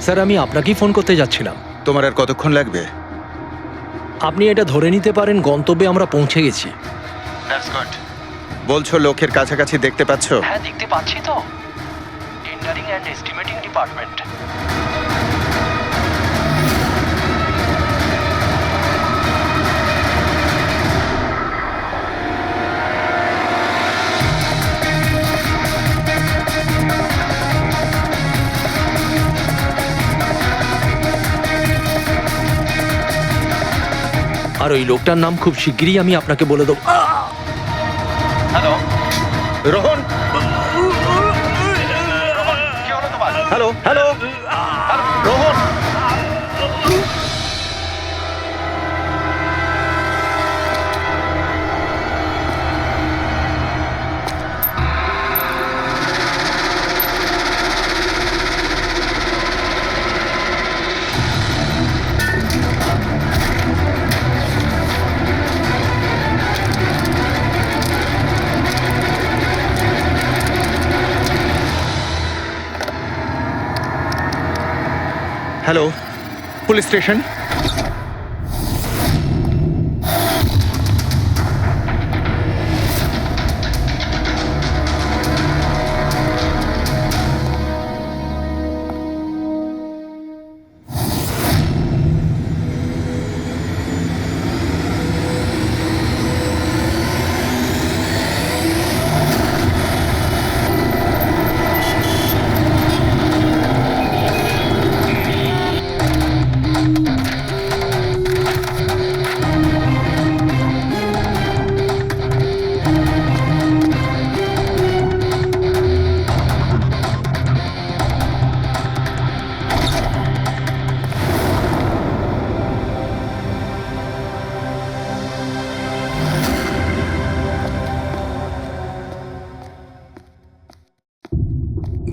Sir, আমি আপনাকেই phone করতে যাচ্ছিলাম। তোমার আর কতক্ষণ লাগবে? আপনি এটা ধরে নিতে পারেন গন্তব্যে আমরা পৌঁছে গেছি। বলছো লোকের কাছাকাছি দেখতে পাচ্ছ? হ্যাঁ, দেখতে পাচ্ছি তো। Tendering and estimating department. আর ওই লোকটার নাম খুব শিগগিরই আমি আপনাকে বলে দেবো। Hello Rohan, hello hello Rohan. Hello, police station.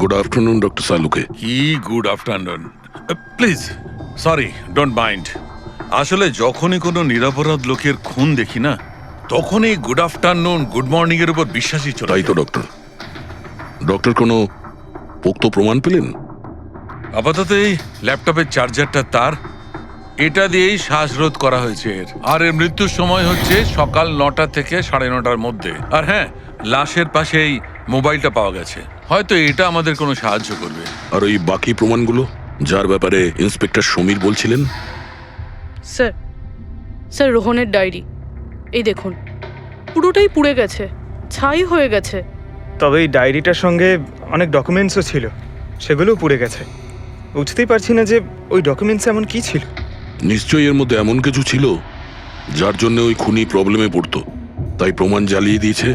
Good afternoon, Dr. Saluke. Good afternoon. Please, sorry, don't mind. আসলে যখনই কোনো নিরপরাধ লোকের খুন দেখি না, তখনই গুড আফটারনুন, গুড মর্নিং এর উপর বিশ্বাসই চলে তাই তো যায়। ডক্টর। ডক্টর কোনো পোক্ত প্রমাণ পেলেন? আপাতত এই ল্যাপটপের চার্জারটা তার, এটা দিয়েই শ্বাসরোধ করা হয়েছে এর। আর এর মৃত্যুর সময় হচ্ছে সকাল 9টা থেকে 9:30টার মধ্যে। আর হ্যাঁ, লাশের পাশে এই মোবাইলটা পাওয়া গেছে। হয়তো এটা আমাদের কোনো সাহায্য করবে। আর ওই বাকি প্রমাণগুলো যার ব্যাপারে ইন্সপেক্টর সমীর বলছিলেন? স্যার, স্যার রোহনের ডায়েরি এই দেখুন, পুরোটাই পুড়ে গেছে, ছাই হয়ে গেছে। তবে এই ডায়েরিটার সঙ্গে অনেক ডকুমেন্টসও ছিল, সেগুলোও পুড়ে গেছে। বুঝতেই পারছি না যে ওই ডকুমেন্টস এমন কি ছিল। নিশ্চয়ই এর মধ্যে এমন কিছু ছিল যার জন্য ওই খুনি প্রবলেমে পড়তো, তাই প্রমাণ জ্বালিয়ে দিয়েছে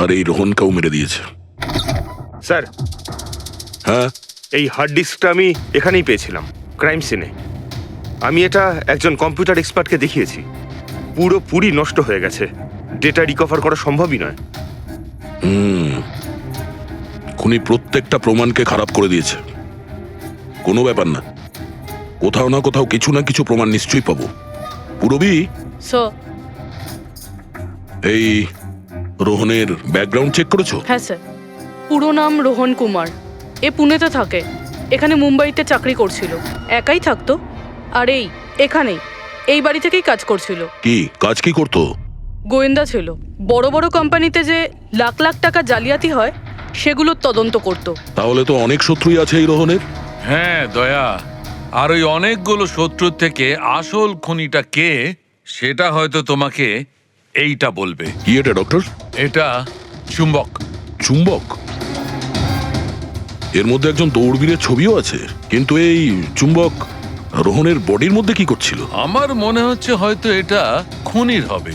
আর এই রোহনকেও মেরে দিয়েছে। স্যার, হ্যাঁ, এই হার্ড ডিস্কটা আমি এখানেই পেয়েছিলাম, ক্রাইম সিনে। আমি এটা একজন কম্পিউটার এক্সপার্টকে দেখিয়েছি। পুরোপুরি নষ্ট হয়ে গেছে, ডেটা রিকভার করা সম্ভবই নয়। খুনি প্রত্যেকটা প্রমাণকে খারাপ করে দিয়েছে। কোনো ব্যাপার না, কোথাও না কোথাও কিছু না কিছু প্রমাণ নিশ্চয়ই পাবো। পুরবি, স্যার। এই রোহনের ব্যাকগ্রাউন্ড চেক করেছো? হ্যাঁ স্যার, পুরো নাম রোহন কুমার। এ পুনেতে থাকে, এখানে মুম্বাইতে চাকরি করছিল, একাই থাকতো। আর এখানেই এই বাড়ি থেকেই কাজ করছিল। কি কাজ কি করতো? গোয়েন্দা ছিল। বড় বড় কোম্পানিতে যে লাখ লাখ টাকা জালিয়াতি হয় সেগুলোর তদন্ত করত। তাহলে তো অনেক শত্রুই আছে এই রোহনের। হ্যাঁ দয়া, আর ওই অনেকগুলো শত্রুর থেকে আসল খুনিটা কে সেটা হয়তো তোমাকে এইটা বলবে। কি এটা ডক্টর? এটা চুম্বক। চুম্বক? এর মধ্যে একজন দৌড়বীরের ছবিও আছে, কিন্তু এই চুম্বক রোহনের বডির মধ্যে কি করছিল? আমার মনে হচ্ছে হয়তো এটা খুনির হবে।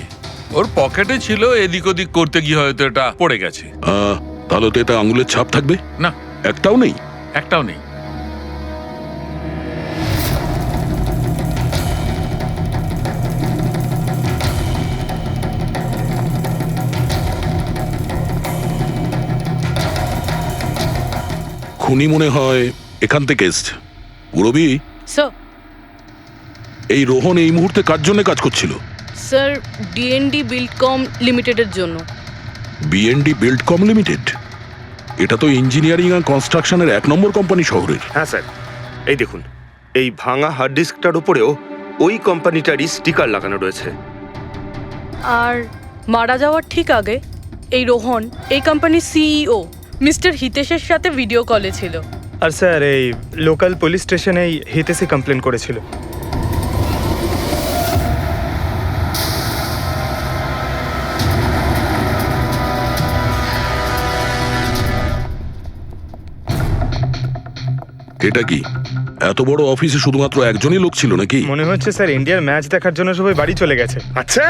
ওর পকেটে ছিল, এদিক ওদিক করতে গিয়ে হয়তো এটা পড়ে গেছে। তাহলে তো এটা আঙুলের ছাপ থাকবে? না, একটাও নেই। একটাও নেই। খুনি মনে হয় এখান থেকে এসছে। পুরবি, স্যার। এই রোহন এই মুহূর্তে কার জন্য কাজ করছিল? স্যার, ডিএনডি বিল্ডকম লিমিটেডের জন্য। BND Buildcom limited? এটা তো ইঞ্জিনিয়ারিং আর কনস্ট্রাকশনের 1 নম্বর কোম্পানি শহরের। হ্যাঁ স্যার, এই দেখুন, এই ভাঙা হার্ড ডিস্কটার উপরেও ওই কোম্পানিটারই স্টিকার লাগানো রয়েছে। আর মারা যাওয়ার ঠিক আগে এই রোহন এই কোম্পানির সিইও মিস্টার হিতেশের সাথে ভিডিও কলে ছিল। আর স্যার এই লোকাল পুলিশ স্টেশনেই হিতেশই কমপ্লেন করেছিল। এটা কি এত বড় অফিসে শুধুমাত্র একজনই লোক ছিল নাকি? মনে হচ্ছে স্যার ইন্ডিয়ার ম্যাচ দেখার জন্য সবাই বাড়ি চলে গেছে। আচ্ছা,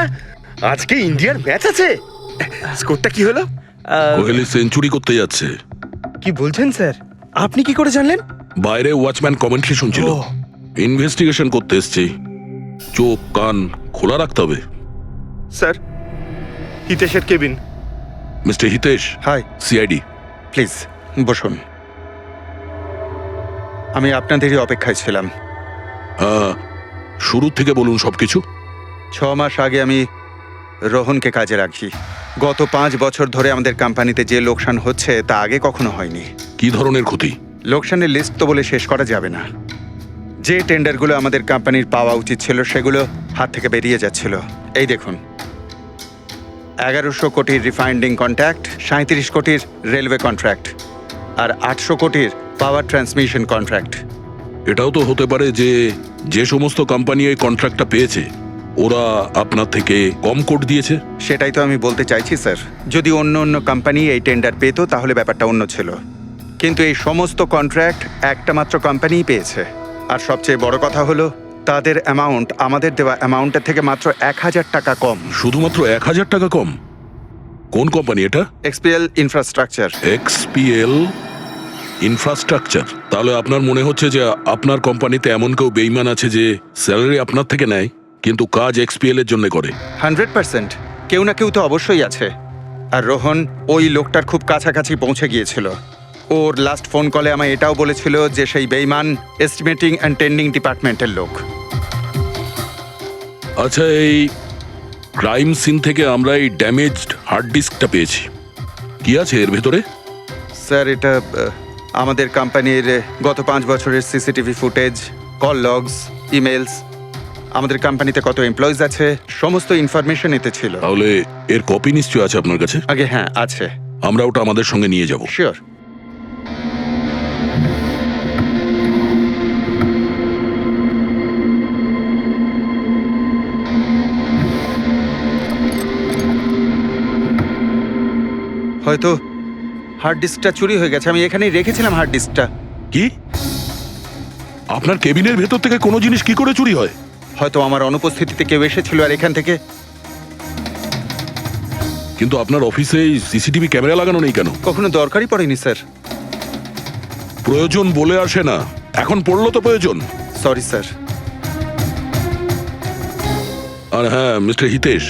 আজকে ইন্ডিয়ার ম্যাচ আছে? স্কোরটা কি হলো? কোহলি সেঞ্চুরি করতে যাচ্ছে। কি বলছেন স্যার? আপনি কি করে জানলেন? বাইরে ওয়াচম্যান কমেন্ট্রি শুনছিল। ও। ইনভেস্টিগেশন করতে এসেছি, চোখ কান খোলা রাখতে হবে। স্যার, হিতেশের cabin. Mister Hitesh, hi, CID. Please বসুন। আমি আপনাদেরই অপেক্ষায় ছিলাম। শুরু থেকে বলুন সবকিছু। 6 মাস আগে আমি রোহনকে কাজে রাখি। গত 5 বছর ধরে আমাদের কোম্পানিতে যে লোকসান হচ্ছে তা আগে কখনো হয়নি। কি ধরনের ক্ষতি? লোকসানের লিস্ট তো বলে শেষ করা যাবে না। যে টেন্ডারগুলো আমাদের কোম্পানির পাওয়া উচিত ছিল সেগুলো হাত থেকে বেরিয়ে যাচ্ছিল। এই দেখুন, 1100 কোটির রিফাইন্ডিং কন্ট্রাক্ট, 37 কোটির রেলওয়ে কন্ট্রাক্ট, আর 800 কোটির পাওয়ার ট্রান্সমিশন কন্ট্রাক্ট। এটাও তো হতে পারে যে যে সমস্ত কোম্পানি এই কন্ট্রাক্টটা পেয়েছে ওরা আপনার থেকে কম কোট দিয়েছে। সেটাই তো আমি বলতে চাইছি স্যার। যদি অন্য অন্য কোম্পানি এই টেন্ডার পেতো তাহলে ব্যাপারটা অন্য ছিল, কিন্তু এই সমস্ত কন্ট্রাক্ট একটা মাত্র কোম্পানিই পেয়েছে। আর সবচেয়ে বড় কথা হলো তাদের অ্যামাউন্ট আমাদের দেওয়া অ্যামাউন্টের থেকে মাত্র 1000 টাকা কম। শুধুমাত্র 1000 টাকা কম? কোন কোম্পানি এটা? XPL infrastructure. XPL infrastructure. তাহলে আপনার মনে হচ্ছে যে আপনার কোম্পানিতে এমন কেউ বেইমান আছে যে স্যালারি আপনার থেকে নেয় কিন্তু কাজ এক্সপিএল এর জন্য করে? 100% কেউ না কেউ তো অবশ্যই আছে। আর রোহন ওই লোকটার খুব কাছাকাছি পৌঁছে গিয়েছিল। ওর লাস্ট ফোন কলে আমায় এটাও বলেছিল যে সেই বেইমান এস্টিমেটিং অ্যান্ড টেন্ডিং ডিপার্টমেন্টের লোক। আচ্ছা, এই ক্রাইম সিন থেকে আমরা এই ড্যামেজড হার্ড ডিস্কটা পেয়েছি। কি আছে এর ভেতরে? স্যার, এটা আমাদের কোম্পানির গত 5 বছরের CCTV footage, call logs, emails, আমাদের কোম্পানিতে কত এমপ্লয়িজ আছে, সমস্ত ইনফরমেশন এতে ছিল। তাহলে এর কপি নিশ্চয় আছে আপনার কাছে? আগে হ্যাঁ, আছে। আমরা ওটা আমাদের সঙ্গে নিয়ে যাব। শিওর। হয়তো হার্ড ডিস্কটা চুরি হয়ে গেছে। আমি এখানেই রেখেছিলাম হার্ড ডিস্কটা। কি? আপনার কেবিনের ভেতর থেকে কোনো জিনিস কি করে চুরি হয়? হয়তো আমার অনুপস্থিতিতে কেউ এসেছিল আর এখান থেকে। কিন্তু আপনার অফিসে সিসিটিভি ক্যামেরা লাগানো নেই কেন? কখনো দরকারই পড়েনি স্যার। প্রয়োজন বলে আসে না, এখন পড়লো তো প্রয়োজন। Sorry sir. আর হ্যাঁ মিস্টার হিতেশ,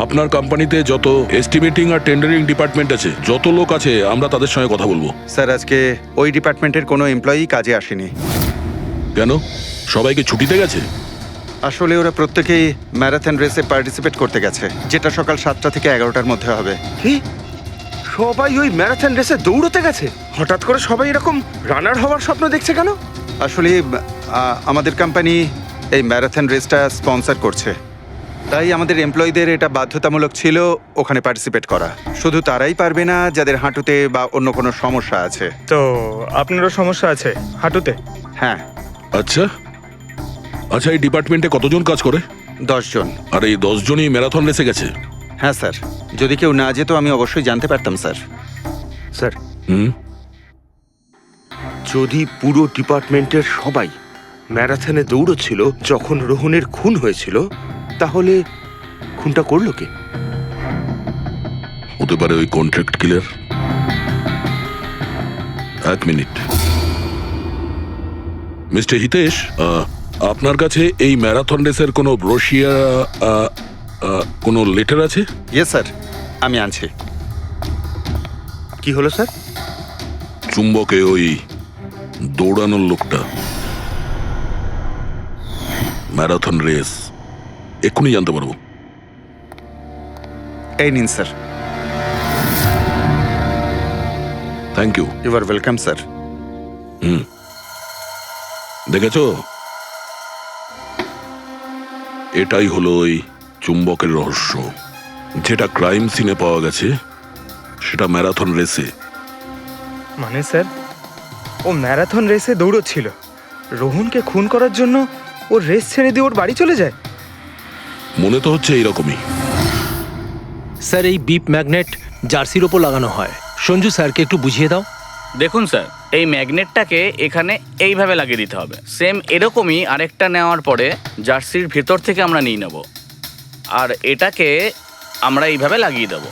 আপনার কোম্পানিতে যত এস্টিমেটিং আর টেন্ডারিং ডিপার্টমেন্ট আছে, যত লোক আছে, আমরা তাদের সঙ্গে কথা বলবো। স্যার, আজকে ওই ডিপার্টমেন্টের কোনো এমপ্লয়ি কাজে আসেনি। কেন? সবাইকে ছুটিতে গেছে? আসলে ওরা প্রত্যেকেই ম্যারাথন রেসে পার্টিসিপেট করতে গেছে, যেটা সকাল 7টা থেকে 11টার মধ্যে হবে। কি? সবাই ওই ম্যারাথন রেসে দৌড়তে গেছে? হঠাৎ করে সবাই এরকম রানার হওয়ার স্বপ্ন দেখছে কেন? আসলে আমাদের কোম্পানি এই ম্যারাথন রেসটা স্পন্সর করছে, তাই আমাদের এমপ্লয়ীদের এটা বাধ্যতামূলক ছিল ওখানে পার্টিসিপেট করা। শুধু তারাই পারবে না যাদের হাঁটুতে বা অন্য কোনো সমস্যা আছে। তো আপনারও সমস্যা আছে হাঁটুতে? হ্যাঁ। আচ্ছা আচ্ছা, এই ডিপার্টমেন্টে কতজন কাজ করে? 10 জন। আর এই 10 জনই ম্যারাথন রেসে গেছে? হ্যাঁ স্যার, যদি কেউ না যেত আমি অবশ্যই জানতে পারতাম স্যার। স্যার, হুম, যদি পুরো ডিপার্টমেন্টের সবাই ম্যারাথনে দৌড়চ্ছিল যখন রোহনের খুন হয়েছিল, তাহলে খুনটা করলো কে? হতে পারে ওই কন্ট্রাক্ট কিলার। 1 মিনিট। মিস্টার হিতেশ, আপনার কাছে এই ম্যারাথন রেসের কোনো ব্রোশিয়া, কোনো লেটার আছে? ইয়েস স্যার, আমি আনছি। কি হলো স্যার? চুম্বকে ওই দৌড়ানোর লোকটা, ম্যারাথন রেস, এক্ষুনি জানতে পারবো। এই নিন sir. Thank you. You are welcome sir. দেখেছো, এটাই হলো ওই চুম্বকের রহস্য। যেটা ক্রাইম সিনে পাওয়া গেছে সেটা ম্যারাথন রেসে। মানে স্যার, ও ম্যারাথন রেসে দৌড়চ্ছিল, রোহনকে খুন করার জন্য ও রেস ছেড়ে দিয়ে ওর বাড়ি চলে যায়। মনে তো হচ্ছে এইরকমই। স্যার, এই বিপ ম্যাগনেট জার্সির ওপর লাগানো হয়। সঞ্জু স্যারকে একটু বুঝিয়ে দাও। দেখুন স্যার, এই ম্যাগনেটটাকে এখানে এইভাবে লাগিয়ে দিতে হবে। সেম এরকমই আরেকটা নেওয়ার পরে জার্সির ভেতর থেকে আমরা নিয়ে নেব, আর এটাকে আমরা এইভাবে লাগিয়ে দেবো।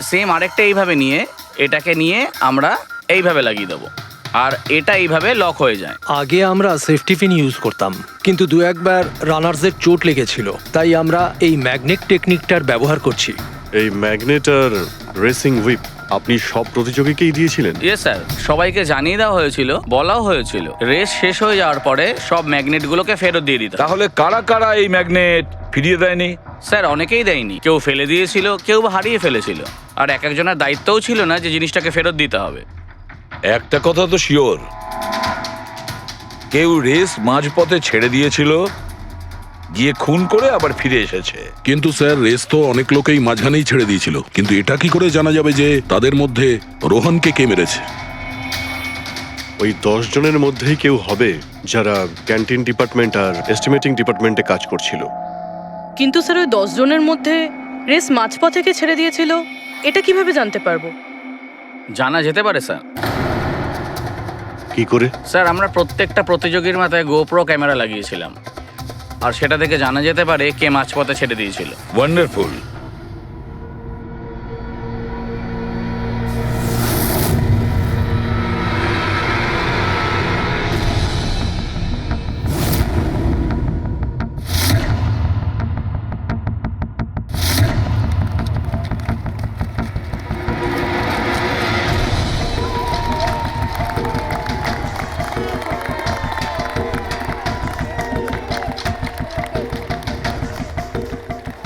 সেম আরেকটা এইভাবে নিয়ে এটাকে নিয়ে আমরা এইভাবে লাগিয়ে দেবো, আর এটা এইভাবে লক হয়ে যায়। আগে আমরা সেফটি পিন ইউজ করতাম, কিন্তু দু একবার রানার্সদের চোট লেগেছিল, তাই আমরা এই ম্যাগনেট টেকনিকটার ব্যবহার করছি। এই ম্যাগনেট আর রেসিং হুইপ আপনি সব প্রতিযোগীকেই দিয়েছিলেন? ইয়ে স্যার, সবাইকে জানিয়ে দেওয়া হয়েছিল, বলাও হয়েছিল রেস শেষ হয়ে যাওয়ার পরে সব ম্যাগনেটগুলোকে ফেরত দিয়ে দিতে। তাহলে কারা কারা এই ম্যাগনেট ফিরিয়ে দেয়নি? স্যার, অনেকেই দেয়নি, কেউ ফেলে দিয়েছিল, কেউ বা হারিয়ে ফেলেছিল, আর এক একজনের দায়িত্বও ছিল না যে জিনিসটাকে ফেরত দিতে হবে। একটা কথা তো শিওর, কেউ রেস মাঝপথে ছেড়ে দিয়েছিল, গিয়ে খুন করে আবার ফিরে এসেছে। কিন্তু স্যার, রেস তো অনেক লোকেই মাঝখানেই ছেড়ে দিয়েছিল, কিন্তু এটা কি করে জানা যাবে যে তাদের মধ্যে রোহনকে কে মেরেছে? ওই 10 জনের মধ্যেই কেউ হবে যারা ক্যান্টিন ডিপার্টমেন্ট আর এস্টিমেটিং ডিপার্টমেন্টে কাজ করছিল। কিন্তু স্যার, ওই 10 জনের মধ্যে রেস মাঝপথ থেকে ছেড়ে দিয়েছিল, এটা কিভাবে জানতে পারবো? জানা যেতে পারে স্যার। কি করে? স্যার, আমরা প্রত্যেকটা প্রতিযোগীর মাথায় গোপ্রো ক্যামেরা লাগিয়েছিলাম, আর সেটা থেকে জানা যেতে পারে কে মাঝপথে ছেড়ে দিয়েছিল। ওয়ান্ডারফুল।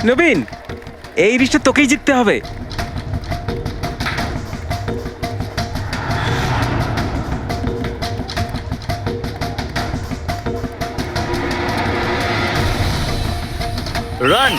নবীন, এই রিশটা তোকেই জিততে হবে। রান।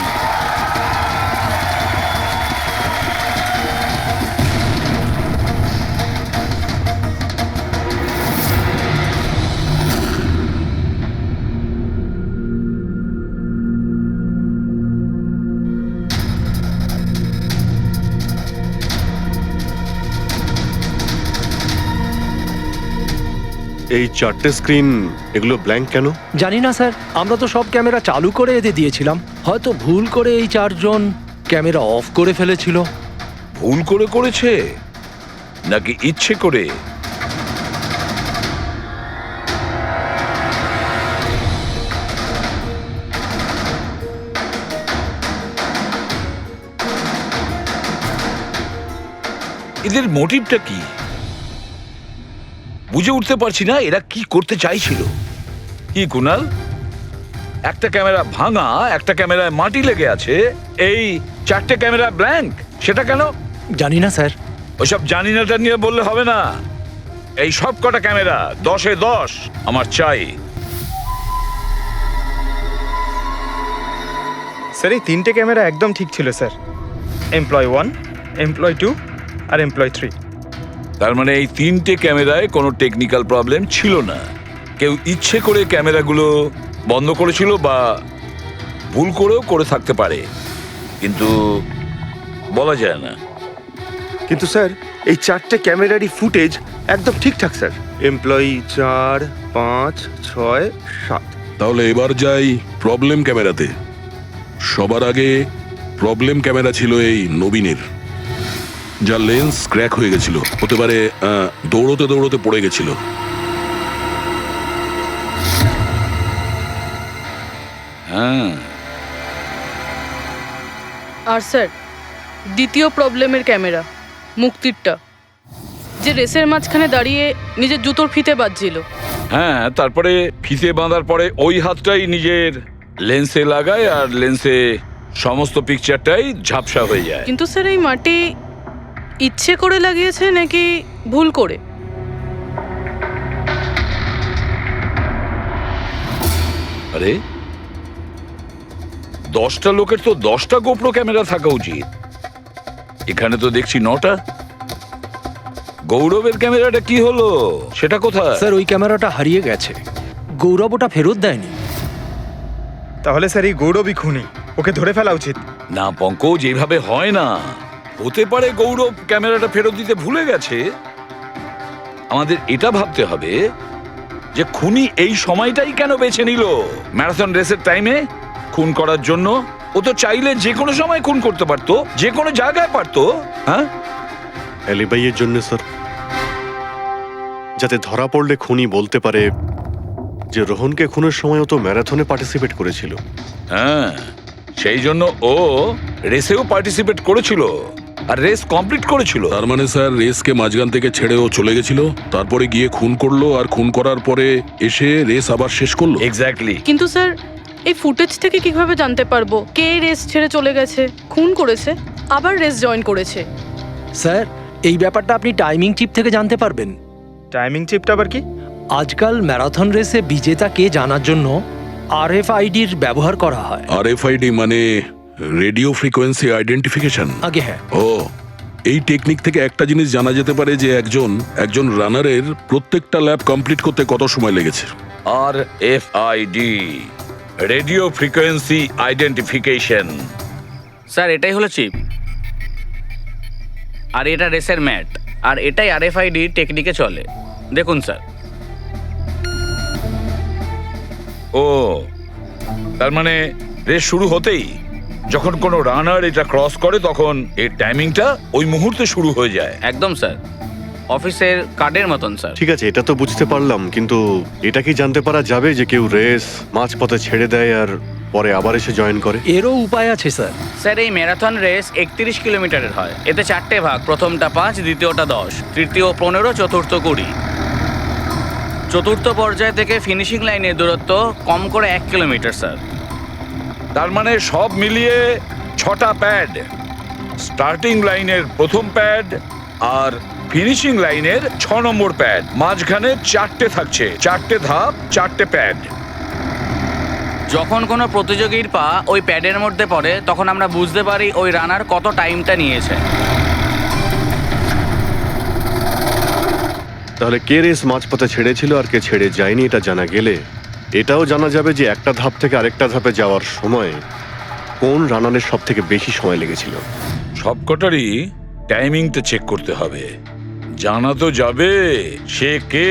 এই 4টে স্ক্রিন, এগুলো ব্ল্যাঙ্ক কেন? জানি না স্যার, আমরা তো সব ক্যামেরা চালু করে এদের দিয়েছিলাম। হয়তো ভুল করে এই 4 জন ক্যামেরা অফ করে ফেলেছিল। ভুল করে করেছে নাকি ইচ্ছে করে? এদের মোটিভটা কি বুঝে উঠতে পারছি না। এরা কি করতে চাইছিল? কি কুনাল, একটা ক্যামেরা ভাঙা, একটা ক্যামেরায় মাটি লেগে আছে, এই 4টে ক্যামেরা ব্ল্যাঙ্ক, সেটা কেন? জানি না স্যার। ওইসব জানি নাটা নিয়ে বললে হবে না। এই সব কটা ক্যামেরা 10-এ 10 আমার চাই। স্যার, এই 3টে ক্যামেরা একদম ঠিক ছিল স্যার। এমপ্লয় 1, এমপ্লয় 2 আর এমপ্লয় 3। তার মানে এই 3টে ক্যামেরায় কোনো টেকনিক্যাল প্রবলেম ছিল না। কেউ ইচ্ছে করে ক্যামেরাগুলো বন্ধ করেছিল বা ভুল করেও করে থাকতে পারে, কিন্তু বলা যায় না। কিন্তু স্যার, এই 4টে ক্যামেরারই ফুটেজ একদম ঠিকঠাক স্যার। এমপ্লয়ি 4, 5, 6, 7। তাহলে এবার যাই প্রবলেম ক্যামেরাতে। সবার আগে প্রবলেম ক্যামেরা ছিল এই নবীনের, যার লেন্স ক্র্যাক হয়ে গেছিল। হতে পারে দৌড়তে দৌড়তে পড়ে গেছিল। হ্যাঁ, আর স্যার, দ্বিতীয় প্রবলেমের ক্যামেরা, মুক্তিরটা, যে রেসের মাঝখানে দাঁড়িয়ে নিজের জুতোর ফিতে বাজছিল। হ্যাঁ, তারপরে ফিতে বাঁধার পরে ওই হাতটাই নিজের লেন্সে লাগায়, আর লেন্সে সমস্ত পিকচারটাই ঝাপসা হয়ে যায়। কিন্তু স্যার, এই মাটি ইচ্ছে করে লাগিয়েছে নাকি ভুল করে? আরে 10টা লোকের তো 10টা গোপ্রো ক্যামেরা থাকা উচিত, এখানে তো দেখছি 9টা। গৌরবের ক্যামেরাটা কি হলো, সেটা কোথায়? স্যার ওই ক্যামেরাটা হারিয়ে গেছে, গৌরব ওটা ফেরত দেয়নি। তাহলে স্যার এই গৌরবই খুনি, ওকে ধরে ফেলা উচিত। না পঙ্কজ, এইভাবে হয় না। হতে পারে গৌরব ক্যামেরাটা ফেরত দিতে ভুলে গেছে। আমাদের এটা ভাবতে হবে যে খুনি এই সময়টাই কেন বেছে নিল ম্যারাথন রেসের টাইমে খুন করার জন্য। ও তো চাইলে যে কোনো সময় খুন করতে পারতো, যে কোনো জায়গায় পারতো। হ্যাঁ, অ্যালিবাইয়ের জন্য স্যার, যাতে ধরা পড়লে খুনি বলতে পারে যে রোহনকে খুনের সময় ও তো ম্যারাথনে পার্টিসিপেট করেছিল। হ্যাঁ, সেই জন্য ও রেসেও পার্টিসিপেট করেছিল আর রেস কমপ্লিট করেছিল। তার মানে স্যার রেসকে মাঝখান থেকে ছেড়ে ও চলে গেছিল, তারপরে গিয়ে খুন করলো, আর খুন করার পরে এসে রেস আবার শেষ করলো। এক্স্যাক্টলি। কিন্তু স্যার এই ফুটেজ থেকে কিভাবে জানতে পারবো কে রেস ছেড়ে চলে গেছে, খুন করেছে, আবার রেস জয়েন করেছে? স্যার এই ব্যাপারটা আপনি টাইমিং চিপ থেকে জানতে পারবেন। টাইমিং চিপটা আবার কি? আজকাল ম্যারাথন রেসে বিজেতা কে জানার জন্য RFIDর ব্যবহার করা হয়। RFID মানে রেডিও ফ্রিকোয়েন্সি আইডেন্টিফিকেশন। আগে হ্যাঁ, ও, এই টেকনিক থেকে একটা জিনিস জানা যেতে পারে যে একজন রানারের প্রত্যেকটা ল্যাব কমপ্লিট করতে কত সময় লেগেছে। RFID, radio frequency identification. Sir এটাই হলো চিপ, আর এটা রেসের ম্যাট, আর এটাই RFID টেকনিকে চলে। দেখুন স্যার। ও, তার মানে রেস শুরু হতেই যখন কোনো রানার এটা ক্রস করে তখন এর টাইমিংটা ওই মুহূর্তে শুরু হয়ে যায়। একদম স্যার, অফিসের কার্ডের মতন স্যার। ঠিক আছে, এটা তো বুঝতে পারলাম, কিন্তু এটা কি জানতে পারা যাবে যে কেউ রেস মাঝপথে ছেড়ে দেয় আর পরে আবার এসে জয়েন করে? এরও উপায় আছে স্যার। স্যার এই ম্যারাথন রেস 31 কিলোমিটারের হয়। এতে 4টে ভাগ, প্রথমটা 5, দ্বিতীয়টা 10, তৃতীয় 15, চতুর্থ 20। চতুর্থ পর্যায় থেকে ফিনিশিং লাইনের দূরত্ব কম করে 1 কিলোমিটার স্যার। তার মানে সব মিলিয়ে 6টা প্যাড, স্টার্টিং লাইনের প্রথম প্যাড আর ফিনিশিং লাইনের 6 নম্বর প্যাড, মাঝখানে 4টে থাকছে, 4টে ধাপ, 4টে প্যাড। যখন কোনো প্রতিযোগীর পা ওই প্যাডের মধ্যে পড়ে তখন আমরা বুঝতে পারি ওই রানার কত টাইমটা নিয়েছে। তাহলে কে রেস মাঝপথে ছেড়েছিল আর কে ছেড়ে যায়নি এটা জানা গেলে এটাও জানা যাবে যে একটা ধাপ থেকে আরেকটা ধাপে যাওয়ার সময় কোন রানারের সব থেকে বেশি সময় লেগেছিল। সবকটারই টাইমিংটা চেক করতে হবে। জানা তো যাবে সে কে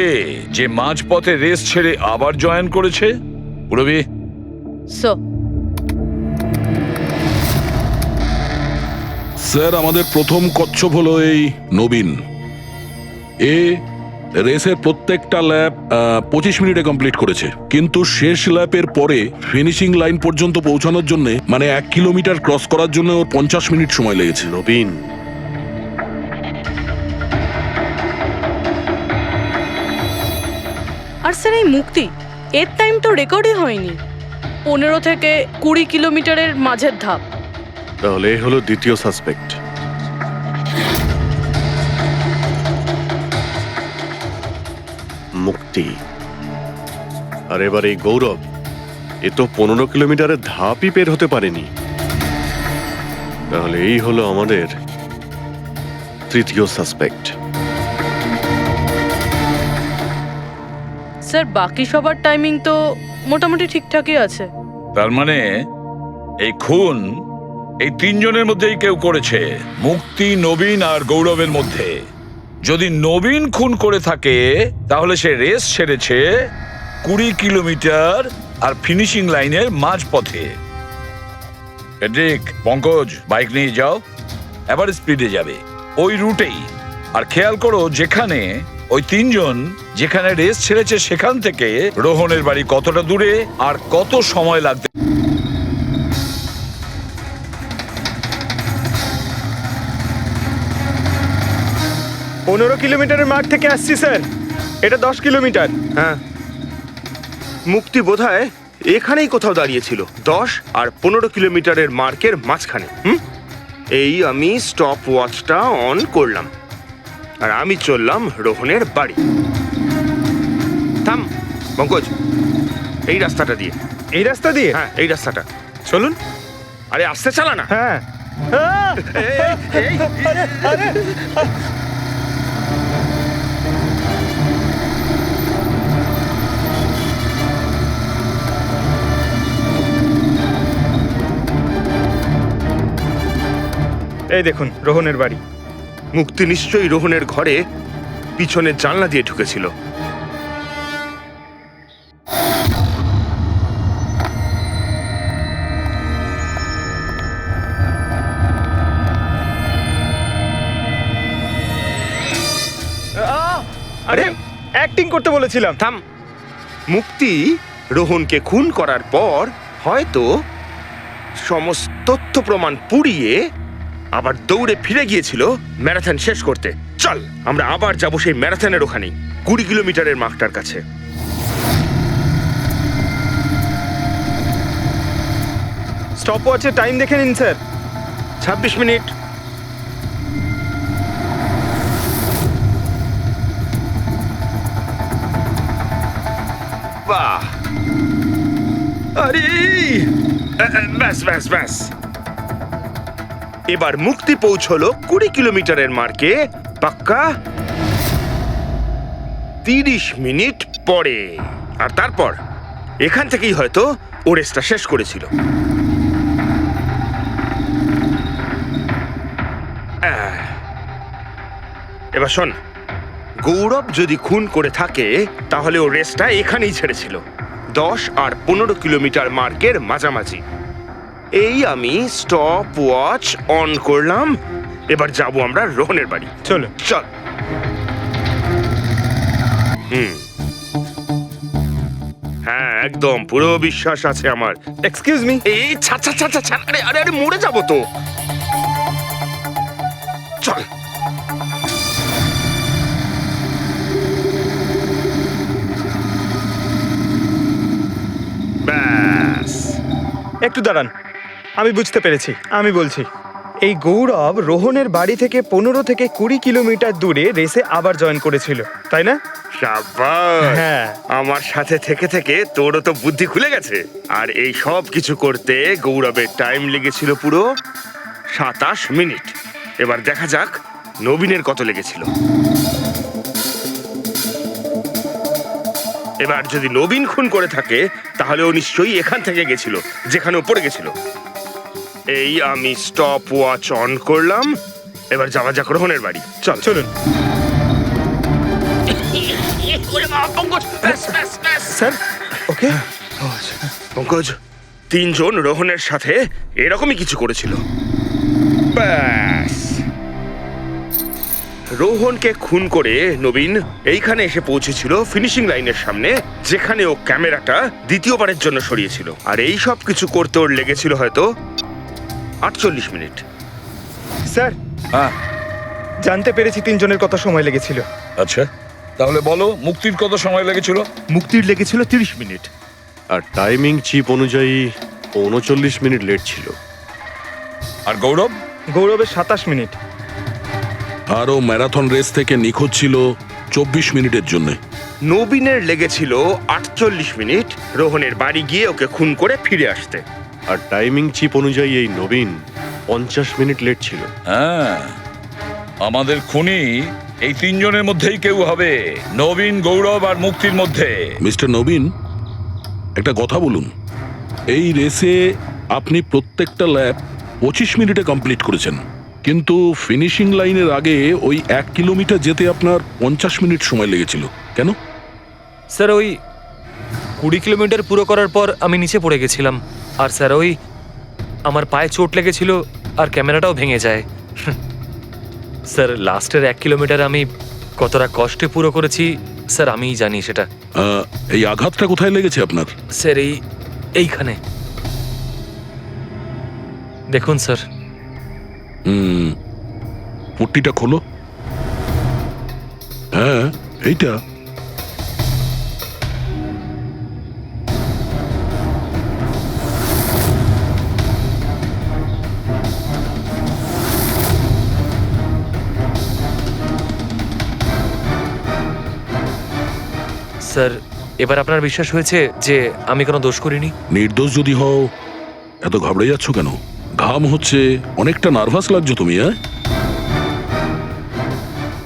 যে মাঝপথে রেস ছেড়ে আবার জয়েন করেছে। পুরবি, স্যার আমাদের প্রথম কচ্ছপ হলো এই নবীন। এ রেসের প্রত্যেকটা ল্যাপ 25 মিনিটে কমপ্লিট করেছে, কিন্তু শেষ ল্যাপের পরে ফিনিশিং লাইন পর্যন্ত পৌঁছানোর জন্য মানে 1 কিলোমিটার ক্রস করার জন্য ওর 50 মিনিট সময় লেগেছে। নবীন, আর স্যার এই মুক্তি, এর টাইম তো রেকর্ডই হয়নি। 15 থেকে 20 কিলোমিটারের মাঝের ধাপ। তাহলে এ হলো দ্বিতীয় সাসপেক্ট। মুক্তি। আর এবার এই গৌরব, এ তো 15 কিলোমিটারের ধাপই বের হতে পারেনি। তাহলে এই হলো আমাদের তৃতীয় সাসপেক্ট। স্যার বাকি সবার টাইমিং তো মোটামুটি ঠিকঠাকই আছে। তার মানে এই খুন এই 3 জনের মধ্যেই কেউ করেছে, মুক্তি, নবীন আর গৌরবের মধ্যে। যদি নবীন খুন করে থাকে তাহলে সে রেস ছেড়েছে 20 কিলোমিটার আর ফিনিশিং লাইনের মাঝপথে। পঙ্কজ, বাইক নিয়ে যাও, এবার স্পিডে যাবে ওই রুটেই। আর খেয়াল করো যেখানে ওই 3 জন যেখানে রেস ছেড়েছে সেখান থেকে রোহনের বাড়ি কতটা দূরে আর কত সময় লাগবে। পনেরো কিলোমিটারের মাঠ থেকে আসছি স্যার, এটা 10 কিলোমিটার। হ্যাঁ, মুক্তি বোধহয় এখানেই কোথাও দাঁড়িয়েছিল, 10 আর 15 কিলোমিটারের মার্কের মাঝখানে। এই আমি স্টপ ওয়াচটা অন করলাম আর আমি চললাম রোহনের বাড়ি। থাম পঙ্কজ, এই রাস্তাটা দিয়ে। এই রাস্তা দিয়ে? হ্যাঁ, এই রাস্তাটা। চলুন। আরে আস্তে চালা না। হ্যাঁ। এই দেখুন রোহনের বাড়ি। মুক্তি নিশ্চয়ই রোহনের ঘরে পিছনের জানলা দিয়ে ঢুকেছিল। আরে অ্যাক্টিং করতে বলেছিলাম। থাম। মুক্তি রোহনকে খুন করার পর হয়তো সমস্ত তথ্য প্রমাণ পুড়িয়ে আবার দৌড়ে ফিরে গিয়েছিল ম্যারাথন শেষ করতে। চল আমরা আবার যাব সেই ম্যারাথনের ওখানেই, 20 কিলোমিটারের মার্কটার কাছে। স্টপ ওয়াচে টাইম দেখে নিন স্যার। 26 মিনিট। বাহ, আরে ব্যাস ব্যাস ব্যাস। এবার মুক্তি পৌঁছলো 20 কিলোমিটারের মার্কে পাক্কা 30 মিনিট পরে। আর তারপর এখান থেকেই হয়তো ও রেসটা শেষ করেছিল। এবার শোন, গৌরব যদি খুন করে থাকে তাহলে ও রেসটা এখানেই ছেড়েছিল, 10 আর 15 কিলোমিটার মার্কের মাঝামাঝি। এই আমি স্টপ ওয়াচ অন করলাম। এবার যাব আমরা রোহনের বাড়ি। চলো। চল। হ্যাঁ, একদম পুরো বিশ্বাস আছে আমার। Excuse me. এই ছা ছা ছা ছা ছা, আরে আরে আরে মরে যাবো তো। চল। ব্যাস। একটু দাঁড়ান, আমি বুঝতে পেরেছি। আমি বলছি, এই গৌরব রোহনের বাড়ি থেকে 15 থেকে 20 কিলোমিটার দূরে রেসে আবার জয়েন করেছিল, তাই না? শাবাশ। হ্যাঁ। আমার সাথে থেকে থেকে তোরও তো বুদ্ধি খুলে গেছে। আর এই সব কিছু করতে গৌরবের টাইম লেগেছিল পুরো 27 মিনিট। এবার দেখা যাক নবীনের কত লেগেছিল। এবার যদি নবীন খুন করে থাকে তাহলে ও নিশ্চয়ই এখান থেকে গেছিল, যেখানে ও পড়ে গেছিল। এই আমি স্টপ ওয়াচ অন করলাম। এবার যাওয়া যাক রোহনের বাড়ি। চল। চলুন স্যার। ওকে পঙ্কজ, 3 জন রোহনের সাথে এরকমই কিছু করেছিল। ব্যাস। রোহনকে খুন করে নবীন এইখানে এসে পৌঁছেছিল ফিনিশিং লাইনের সামনে, যেখানে ও ক্যামেরাটা দ্বিতীয়বারের জন্য সরিয়েছিল। আর এই সব কিছু করতে ওর লেগেছিল হয়তো 48 মিনিট। স্যার, হ্যাঁ জানতে পেরেছি 3 জনের কত সময় লেগেছিল। আচ্ছা, তাহলে বলো মুক্তির কত সময় লেগেছিল? মুক্তির লেগেছিল 30 মিনিট। আর টাইমিং চিপ অনুযায়ী 39 মিনিট লেট ছিল। আর গৌরব? গৌরবের 27 মিনিট। আরও ম্যারাথন রেস থেকে নিখোঁজ ছিল 24 মিনিটের জন্য। নবীনের লেগেছিল 48 মিনিট রোহনের বাড়ি গিয়ে ওকে খুন করে ফিরে আসতে। আর টাইমিং চিপ অনুযায়ী এই নবীন 50 মিনিট লেট ছিল। হ্যাঁ, আমাদের খুনি এই 3 জনের মধ্যেই কেউ হবে, নবীন, গৌরব আর মুক্তির মধ্যে। মিস্টার নবীন, একটা কথা বলুন। এই রেসে আপনি প্রত্যেকটা ল্যাপ 25 মিনিটে কমপ্লিট করেছেন, কিন্তু ফিনিশিং লাইনের আগে ওই 1 কিলোমিটার যেতে আপনার 50 মিনিট সময় লেগেছিল। কেন? স্যার, ওই 20 কিলোমিটার পুরো করার পর আমি নিচে পড়ে গেছিলাম। আর স্যার, ওই আমার পায়ে চোট লেগেছিল আর ক্যামেরাটাও ভেঙে যায়। স্যার, লাস্টের 1 কিলোমিটার আমি কতটা কষ্টে পুরো করেছি স্যার আমিই জানি সেটা। এই আঘাতটা কোথায় লেগেছে আপনার? স্যার, এইখানে দেখুন স্যার। পট্টিটা খোলো। হ্যাঁ, এইটা। স্যার, এবার আপনার বিশ্বাস হয়েছে যে আমি কোনো দোষ করিনি? নির্দোষ যদি হও এত ঘাবড়ে যাচ্ছ কেন? ঘাম হচ্ছে, অনেকটা নার্ভাস লাগছো তুমি, হ্যাঁ?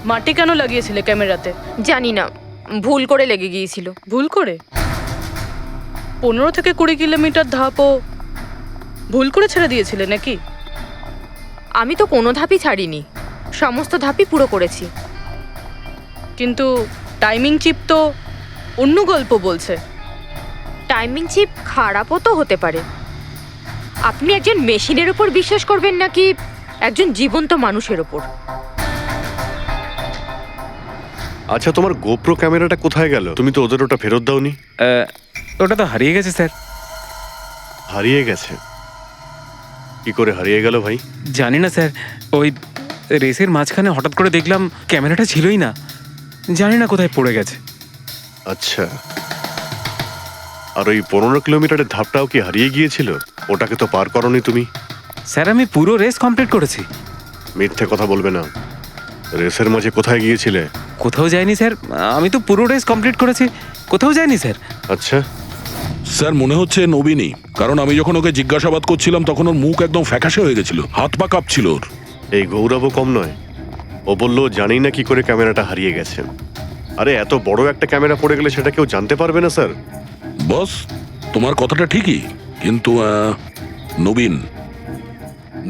মাটি কেন লাগিয়েছিলে ক্যামেরাতে? জানি না, ভুল করে লেগে গিয়েছিল। ভুল করে? 15 থেকে 20 কিলোমিটার ধাপও ভুল করে ছেড়ে দিয়েছিলে নাকি? আমি তো কোনো ধাপই ছাড়িনি, সমস্ত ধাপই পুরো করেছি। কিন্তু টাইমিং চিপ তো অন্য গল্প বলছে। টাইমিং চিপ খারাপও তো হতে পারে। আপনি একজন মেশিনের উপর বিশ্বাস করবেন নাকি একজন জীবন্ত মানুষের উপর? আচ্ছা, তোমার গোপ্রো ক্যামেরাটা কোথায় গেল? তুমি তো ওদের ওটা ফেরত দাওনি। ওটা তো হারিয়ে গেছে স্যার। হারিয়ে গেছে? কি করে হারিয়ে গেল ভাই? জানি না স্যার, ওই রেসের মাঝখানে হঠাৎ করে দেখলাম ক্যামেরাটা ছিলই না, জানি না কোথায় পড়ে গেছে। আচ্ছা, আর ওই 15 কিলোমিটারের ধাপটাও কি হারিয়ে গিয়েছিল? ওটাকে তো পার করনি তুমি। স্যার আমি পুরো রেস কমপ্লিট করেছি। মিথ্যে কথা বলবে না। রেসের মাঝে কোথায় গিয়েছিলে? কোথাও যায়নি স্যার, আমি তো পুরো রেস কমপ্লিট করেছি, কোথাও যায়নি স্যার। আচ্ছা, স্যার মনে হচ্ছে নবীনই, কারণ আমি যখন ওকে জিজ্ঞাসাবাদ করছিলাম তখন ওর মুখ একদম ফ্যাকাশে হয়ে গেছিল, হাত পা কাঁপছিল ওর। এই গৌরবও কম নয়। ও বললো জানি না কি করে ক্যামেরাটা হারিয়ে গেছে। আরে এত বড় একটা ক্যামেরা পড়ে গেলে সেটা কেউ জানতে পারবে না স্যার। বস, তোমার কথাটা ঠিকই, কিন্তু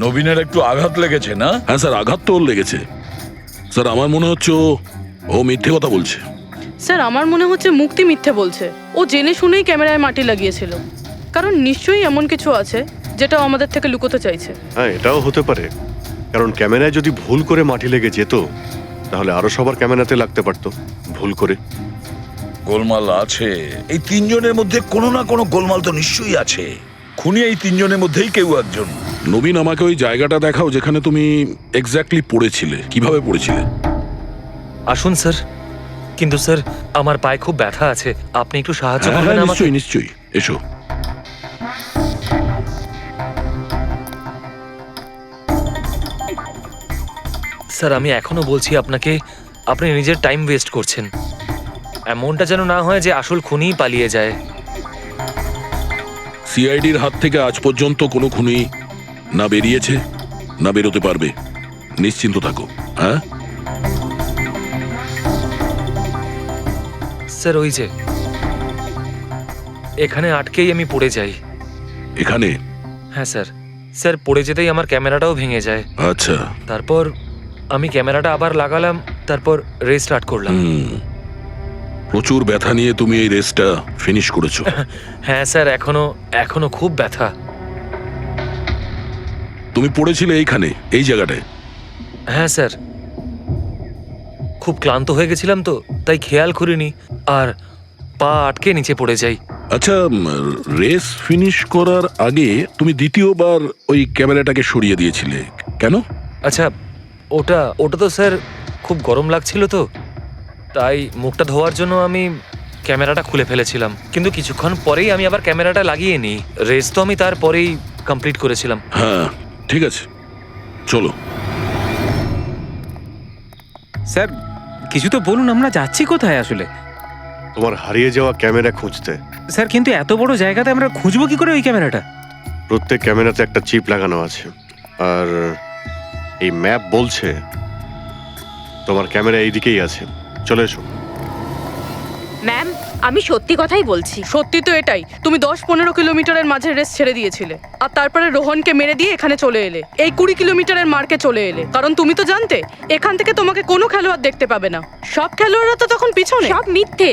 নবীনের একটু আঘাত লেগেছে না? হ্যাঁ স্যার, আঘাত তো ওর লেগেছে। স্যার আমার মনে হচ্ছে ও মিথ্যে কথা বলছে। স্যার আমার মনে হচ্ছে মুক্তি মিথ্যে বলছে। ও জেনে শুনেই ক্যামেরায় মাটি লাগিয়েছিল, কারণ নিশ্চয়ই এমন কিছু আছে যেটা ও আমাদের থেকে লুকোতে চাইছে। হ্যাঁ, এটাও হতে পারে, কারণ ক্যামেরায় যদি ভুল করে মাটি লেগে যেত তাহলে আরো সবার ক্যামেরাতে লাগতে পারতো ভুল করে। গোলমাল আছে, এই তিনজনের মধ্যে কোনো না কোনো গোলমাল তো নিশ্চয়ই আছে। খুনি এই তিনজনের মধ্যেই কেউ একজন। নবীন, আমাকে ওই জায়গাটা দেখাও যেখানে তুমি এক্স্যাক্টলি পড়েছিলে, কিভাবে পড়েছিলে। আসুন স্যার। কিন্তু স্যার আমার পায়ে খুব ব্যথা আছে, আপনি একটু সাহায্য হ্যাঁ, করবেন হ্যাঁ, আমাকে? নিশ্চয়ই নিশ্চয়ই, এসো। স্যার আমি এখনো বলছি আপনাকে, আপনি নিজের টাইম ওয়েস্ট করছেন। এমনটা যেন না হয় যে আসল খুনিই পালিয়ে যায়। সিআইডির হাত থেকে আজ পর্যন্ত কোনো খুনি না বেরিয়েছে না বেরোতে পারবে, নিশ্চিন্ত থাকো। হ্যাঁ স্যার ওই যে এখানে আটকেই আমি পড়ে যাই। এখানে? হ্যাঁ স্যার, স্যার পড়ে যেতেই আমার ক্যামেরাটাও ভেঙে যায়। আচ্ছা, তারপর আমি ক্যামেরাটা আবার লাগালাম, তারপর রেস স্টার্ট করলাম। প্রচুর ব্যথা নিয়ে তুমি এই রেসটা ফিনিশ করেছো। হ্যাঁ স্যার, এখনো খুব ব্যথা। তুমি পড়েছিলে এইখানে, এই জায়গাটায়? হ্যাঁ স্যার, খুব ক্লান্ত হয়ে গেছিলাম তো, তাই খেয়াল করিনি আর পা আটকে নিচে পড়ে যাই। আচ্ছা, রেস ফিনিশ করার আগে তুমি দ্বিতীয়বার ওই ক্যামেরাটাকে সরিয়ে দিয়েছিলে কেন? আচ্ছা, ওটা তো স্যার খুব গরম লাগছিল তো, তাই মুখটা ধোয়ার জন্য আমি ক্যামেরাটা খুলে ফেলেছিলাম। কিন্তু কিছুক্ষণ পরেই আমি আবার ক্যামেরাটা লাগিয়ে নিই। রেস তো আমি তারপরেই কমপ্লিট করেছিলাম। হ্যাঁ ঠিক আছে, চলো। স্যার কিছু তো বলুন, আমরা যাচ্ছি কোথায় আসলে? তোমার হারিয়ে যাওয়া ক্যামেরা খুঁজতে। স্যার কিন্তু এত বড় জায়গাতে আমরা খুঁজবো কি করে ওই ক্যামেরাটা? প্রত্যেক ক্যামেরাতে একটা চিপ লাগানো আছে, আর এই ম্যাপ বলছে তোমার ক্যামেরা এই দিকেই আছে। চলে এসো। ম্যাম, আমি সত্যি কথাই বলছি। সত্যি তো এটাই, তুমি 10-15 কিলোমিটারের মাঝে রেস ছেড়ে দিয়েছিলে, আর তারপরে রোহনকে মেরে দিয়ে এখানে চলে এলে, এই 20 কিলোমিটারের মার্কে চলে এলে। কারণ তুমি তো জানতে এখান থেকে তোমাকে কোনো খেলোয়াড় দেখতে পাবে না। সব খেলোয়াড়রা তো তখন পিছনে। সব মিথ্যে।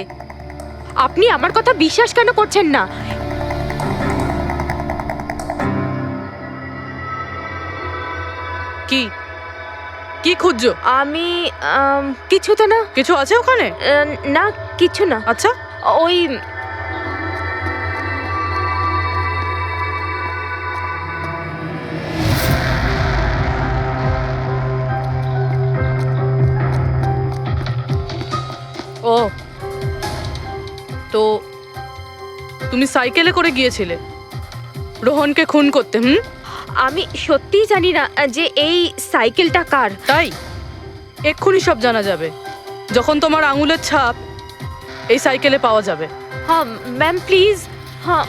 আপনি আমার কথা বিশ্বাস কেন করছেন না? কি কি খুঁজছো? আমি কিছু তো না। কিছু আছে ওখানে? না, কিছু না। আচ্ছা, ওই ও তো তুমি সাইকেলে করে গিয়েছিলে রোহনকে খুন করতে? আমি সত্যিই জানি না যে এই সাইকেলটা কার। তাই এক্ষুনি সব জানা যাবে যখন তোমার আঙুলের ছাপ এই সাইকেলে পাওয়া যাবে। হ্যাঁ ম্যাম প্লিজ। হ্যাঁ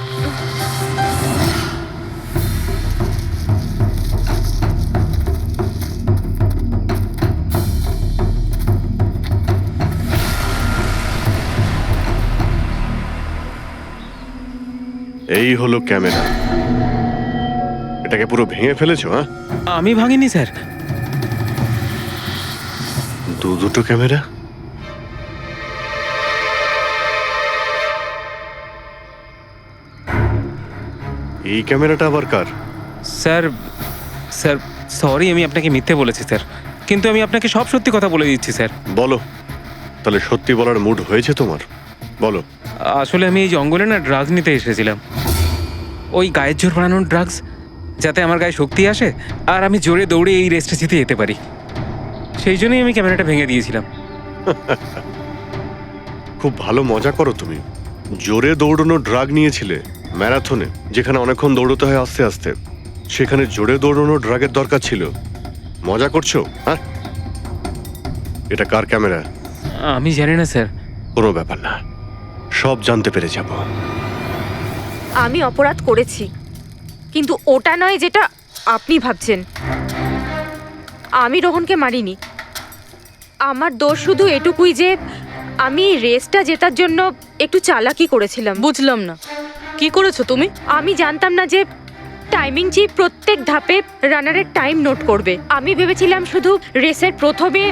এই হলো ক্যামেরা। এটাকে পুরো ভেঙে ফেলেছো? হ্যাঁ, আমি ভাঙিনি স্যার। দুটো ক্যামেরা। এই ক্যামেরাটা আবার কার? স্যার স্যার সরি, আমি আপনাকে মিথ্যে বলেছি স্যার, কিন্তু আমি আপনাকে সব সত্যি কথা বলে দিচ্ছি স্যার। বলো, তাহলে সত্যি বলার মুড হয়েছে তোমার? বলো। আসলে আমি এই জঙ্গলে না ড্রাগস নিতে এসেছিলাম, ওই গায়ের জোর বানানোর ড্রাগস, যাতে আমার গায়ে শক্তি আসে আর আমি জোরে দৌড়ে এই রেসটা জিতে যেতে পারি। সেই জন্যই আমি ক্যামেরাটা ভেঙে দিয়েছিলাম। খুব ভালো মজা করো তুমি। জোরে দৌড়ানো ড্রাগ নিয়েছিলে ম্যারাথনে, যেখানে অনেকক্ষণ দৌড়তে হয় আস্তে আস্তে, সেখানে জোরে দৌড়ানো ড্রাগের দরকার ছিল। মজা করছো? হ্যাঁ, এটা কার ক্যামেরা? আমি জানি না স্যার। কোনো ব্যাপার না, সব জানতে পেরে যাব। আমি অপরাধ করেছি, কিন্তু ওটা নয় যেটা আপনি ভাবছেন। আমি রোহনকে মারিনি। আমার দোষ শুধু এটুকুই যে আমি রেসটা জেতার জন্য একটু চালাকি করেছিলাম। বুঝলাম না, কি করেছো তুমি? আমি জানতাম না যে টাইমিং চিপ প্রত্যেক ধাপে রানারের টাইম নোট করবে। আমি ভেবেছিলাম শুধু রেসের প্রথমে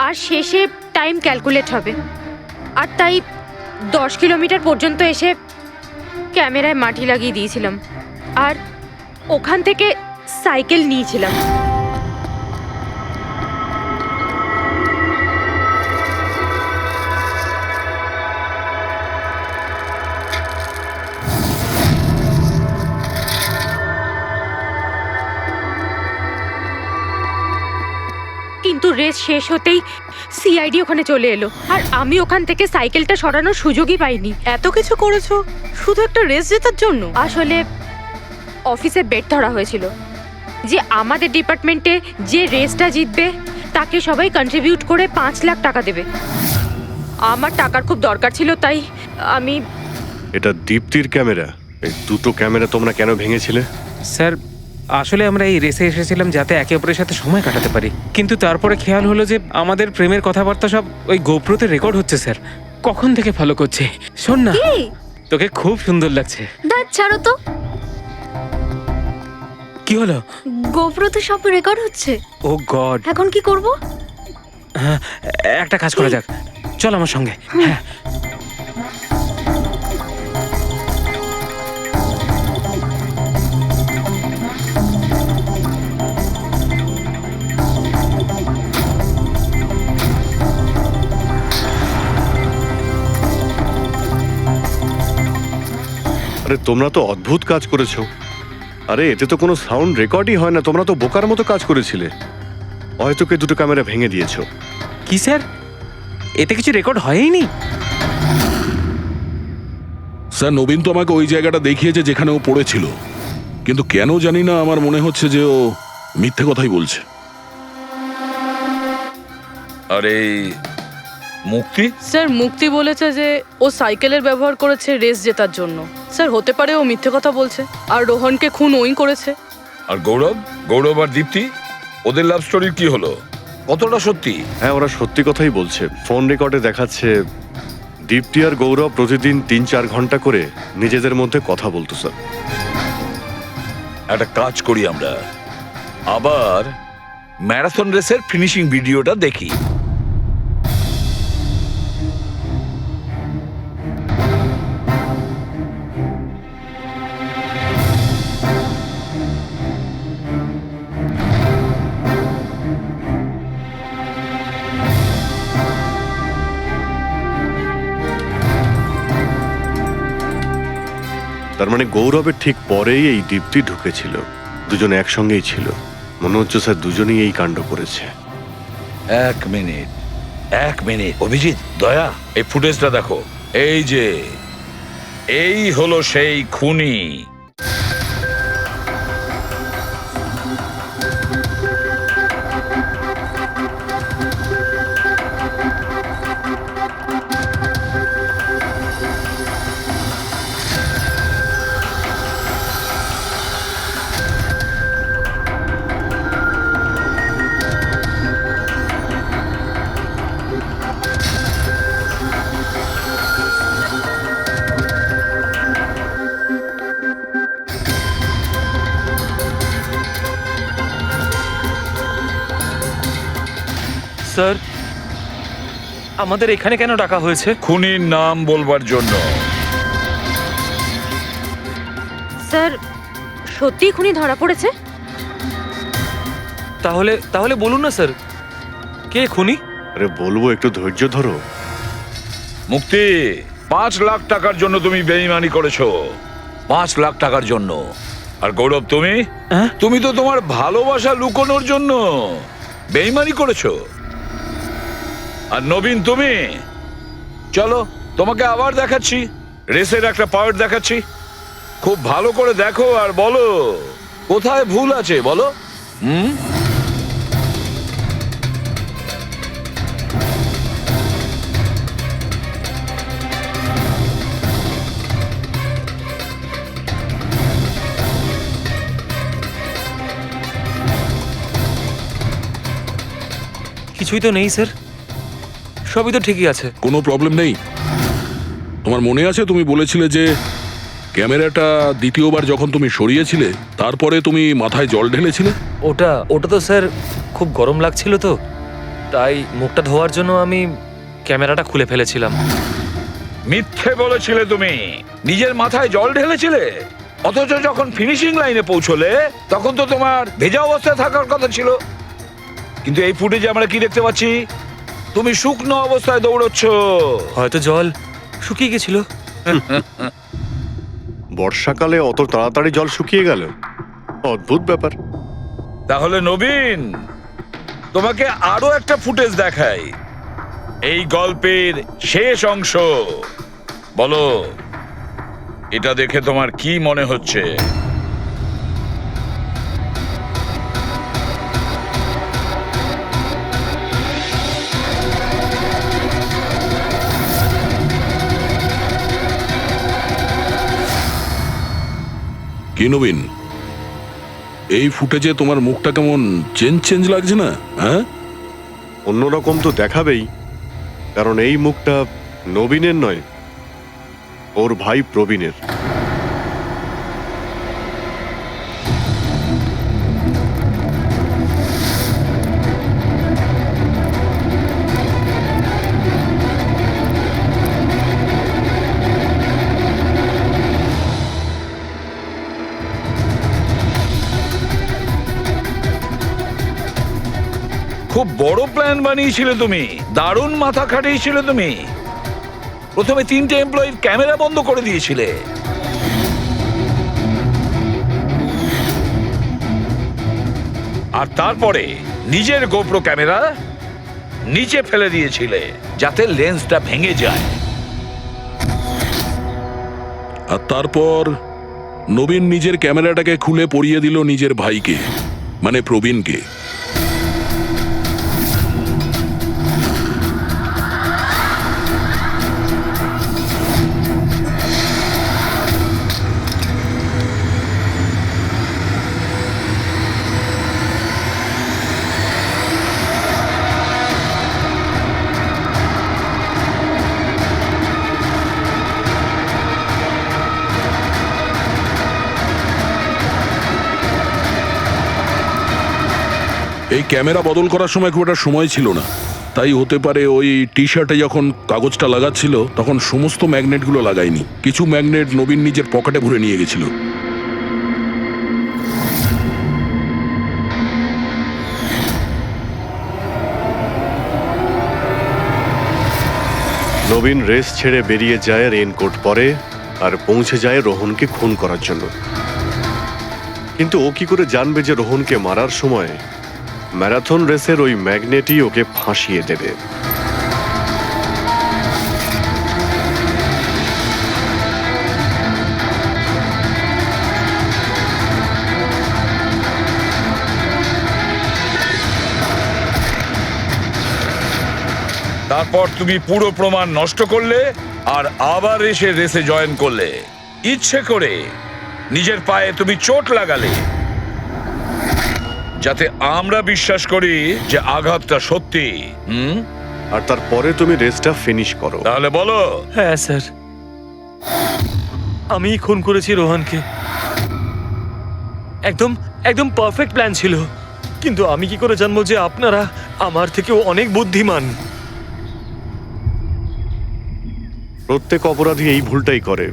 আর শেষে টাইম ক্যালকুলেট হবে, আর তাই 10 কিলোমিটার পর্যন্ত এসে ক্যামেরায় মাটি লাগিয়ে দিয়েছিলাম আর ওখান থেকে সাইকেল নিয়েছিলাম। কিন্তু রেস শেষ হতেই সিআইডি ওখানে চলে এলো, আর আমি ওখান থেকে সাইকেলটা সরানোর সুযোগই পাইনি। এত কিছু করেছো শুধু একটা রেস জেতার জন্য? আসলে অফিসে বেট ধরা হয়েছিল যে আমাদের ডিপার্টমেন্টে যে রেসটা জিতবে তাকে সবাই কন্ট্রিবিউট করে 5 লাখ টাকা দেবে। আমার টাকার খুব দরকার ছিল, তাই আমি। এটা দীপ্তির ক্যামেরা। এই দুটো ক্যামেরা তোমরা কেন ভেঙেছিলে? স্যার আসলে আমরা এই রেসে এসেছিলাম যাতে একে অপরের সাথে সময় কাটাতে পারি, কিন্তু তারপরে খেয়াল হলো যে আমাদের প্রেমের কথাবার্তা সব ওই গোপ্রোতে রেকর্ড হচ্ছে স্যার। কখন থেকে ফলো করছে। শোন না, তোকে খুব সুন্দর লাগছে। দাঁত ছাড়ো তো। কি হলো? গোপ্রোতে সব রেকর্ড হচ্ছে। ও গড, এখন কি করব? হ্যাঁ, একটা কাজ করা যাক, চল আমার সঙ্গে। হ্যাঁ, আরে তোমরা তো অদ্ভুত কাজ করেছো। আরে এতে তো কোনো সাউন্ড রেকর্ডই হয় না। তোমরা তো বোকার মতো কাজ করেছিলে। হয়তো কে দুটো ক্যামেরা ভেঙে দিয়েছো। কি স্যার, এতে কিছু রেকর্ড হয়নি? স্যার নবীন তো আমাকে ওই জায়গাটা দেখিয়েছে যেখানে ও পড়েছিল, কিন্তু কেন জানি না আমার মনে হচ্ছে যে ও মিথ্যে কথাই বলছে। আরে মুক্তি, স্যার মুক্তি বলেছে যে ও সাইকেলের ব্যবহার করেছে রেস জেতার জন্য। স্যার হতে পারে ও মিথ্যে কথা বলছে আর রোহনকে খুন ওই করেছে। আর গৌরব আর দীপ্তি, ওদের লাভ স্টোরির কি হলো? কতটা সত্যি? হ্যাঁ, ওরা সত্যি কথাই বলছে। ফোন রেকর্ডে দেখাচ্ছে দীপ্তি আর গৌরব প্রতিদিন 3-4 ঘন্টা করে নিজেদের মধ্যে কথা বলতো স্যার। একটা কাজ করি আমরা, আবার ম্যারাথন রেসের ফিনিশিং ভিডিওটা দেখি। তার মানে গৌরবের ঠিক পরেই এই দীপ্তি ঢুকেছিল। দুজনে একসঙ্গেই ছিল। মনে হচ্ছে স্যার দুজনেই এই কাণ্ড করেছে। এক মিনিট অভিজিৎ, দয়া, এই ফুটেজটা দেখো। এই যে এই হলো সেই খুনি। স্যার আমাদের এখানে কেন ডাকা হয়েছে? খুনির নাম বলবার জন্য। স্যার সত্যি খুনি ধরা পড়েছে? তাহলে তাহলে বলুন না স্যার, কে খুনি? আরে বলবো, একটু ধৈর্য ধরো। মুক্তি, 5 লাখ টাকার জন্য তুমি বেইমানি করেছো। 5 লাখ টাকার জন্য। আর গৌরব, তুমি হ্যাঁ? তুমি তো তোমার ভালোবাসা লুকোনোর জন্য বেইমানি করেছো। আর নবীন, তুমি চলো তোমাকে আবার দেখাচ্ছি, রেসের একটা পার্ট দেখাচ্ছি। খুব ভালো করে দেখো আর বলো কোথায় ভুল আছে, বলো। কিছুই তো নেই স্যার, সবই তো ঠিকই আছে। কোনো প্রবলেম নেই। তোমার মনে আছে তুমি বলেছিলে যে ক্যামেরাটা দ্বিতীয়বার যখন তুমি সরিয়েছিলে তারপরে তুমি মাথায় জল ঢেলেছিলে? ওটা তো স্যার খুব গরম লাগছিল তো, তাই মুখটা ধোয়ার জন্য আমি ক্যামেরাটা খুলে ফেলেছিলাম। মিথ্যে বলেছিলে তুমি, নিজের মাথায় জল ঢেলেছিলে। অথচ যখন ফিনিশিং লাইনে পৌঁছলে তখন তো তোমার ভেজা অবস্থায় থাকার কথা ছিল। কিন্তু এই ফুটেজে আমরা কি দেখতে পাচ্ছি? তুমি শুকনো অবস্থায় দৌড়চ্ছ। হয়তো জল শুকিয়ে গেছিল। বর্ষাকালে অত তাড়াতাড়ি জল শুকিয়ে গেল, অদ্ভুত ব্যাপার। তাহলে নবীন, তোমাকে আরো একটা ফুটেজ দেখাই, এই গল্পের শেষ অংশ। বলো, এটা দেখে তোমার কি মনে হচ্ছে? কি নবীন, এই ফুটেজে তোমার মুখটা কেমন চেঞ্জ লাগছে না? হ্যাঁ, অন্যরকম তো দেখাবেই, কারণ এই মুখটা নবীনের নয়, ওর ভাই প্রবীণের। খুব বড় প্ল্যান বানিয়েছিলে তুমি, দারুণ মাথা খাটিয়েছিলে তুমি। প্রথমে 3টে এমপ্লয়ির ক্যামেরা বন্ধ করে দিয়েছিলে, আর তারপরে নিজের গোপ্রো ক্যামেরা নিচে ফেলে দিয়েছিলে যাতে লেন্সটা ভেঙে যায়। আর তারপর নবীন নিজের ক্যামেরাটাকে খুলে পরিয়ে দিল নিজের ভাইকে, মানে প্রবীণকে। এই ক্যামেরা বদল করার সময় খুব একটা সময় ছিল না, তাই হতে পারে ওই টি শার্টে যখন কাগজটা লাগাচ্ছিল তখন সমস্ত ম্যাগনেটগুলো লাগায়নি, কিছু ম্যাগনেট নবীন নিজের পকেটে ভরে নিয়ে গেছিল। নবীন রেস ছেড়ে বেরিয়ে যায় রেইনকোট পরে, আর পৌঁছে যায় রোহনকে খুন করার জন্য। কিন্তু ও কি করে জানবে যে রোহনকে মারার সময় ম্যারাথন রেসের ওই ম্যাগনেটই ওকে ফাঁসিয়ে দেবে? তারপর তুমি পুরো প্রমাণ নষ্ট করলে আর আবার এসে রেসে জয়েন করলে। ইচ্ছে করে নিজের পায়ে তুমি চোট লাগালে যাতে আমরা বিশ্বাস করি যে আঘাতটা সত্যি। আর তারপরে তুমি রেসটা ফিনিশ করো। তাহলে বলো। হ্যাঁ স্যার, আমি খুন করেছি রোহনকে। একদম একদম পারফেক্ট প্ল্যান ছিল। কিন্তু আমি কি করে জানবো যে আপনারা আমার থেকেও অনেক বুদ্ধিমান? প্রত্যেক অপরাধী এই ভুলটাই করে,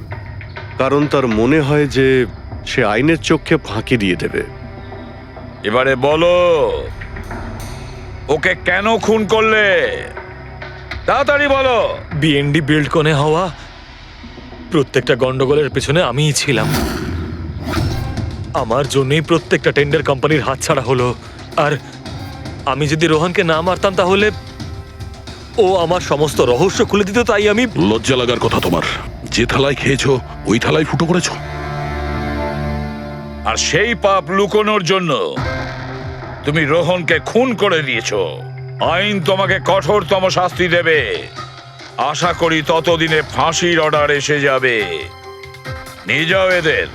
কারণ তার মনে হয় যে সে আইনের চোখে ফাঁকি দিয়ে দেবে। এবারে বলো, ওকে কেন খুন করলে? তাড়াতাড়ি বলো। বিএনডি বিল্ডকনে হওয়া প্রত্যেকটা গন্ডগোলের পেছনে আমিই ছিলাম। আমার জন্যই প্রত্যেকটা টেন্ডার কোম্পানির হাতছাড়া হলো। আর আমি যদি রোহনকে না মারতাম তাহলে ও আমার সমস্ত রহস্য খুলে দিত। তাই আমি লজ্জা লাগার কথা তোমার। যে থালায় খেয়েছো ওই থালায় ফুটো করেছো। আর সেই পাপ লুকোনোর জন্য তুমি রোহনকে খুন করে দিয়েছো। আইন তোমাকে কঠোরতম শাস্তি দেবে। আশা করি ততদিনে ফাঁসির অর্ডার এসে যাবে। নিয়ে যাও এদের।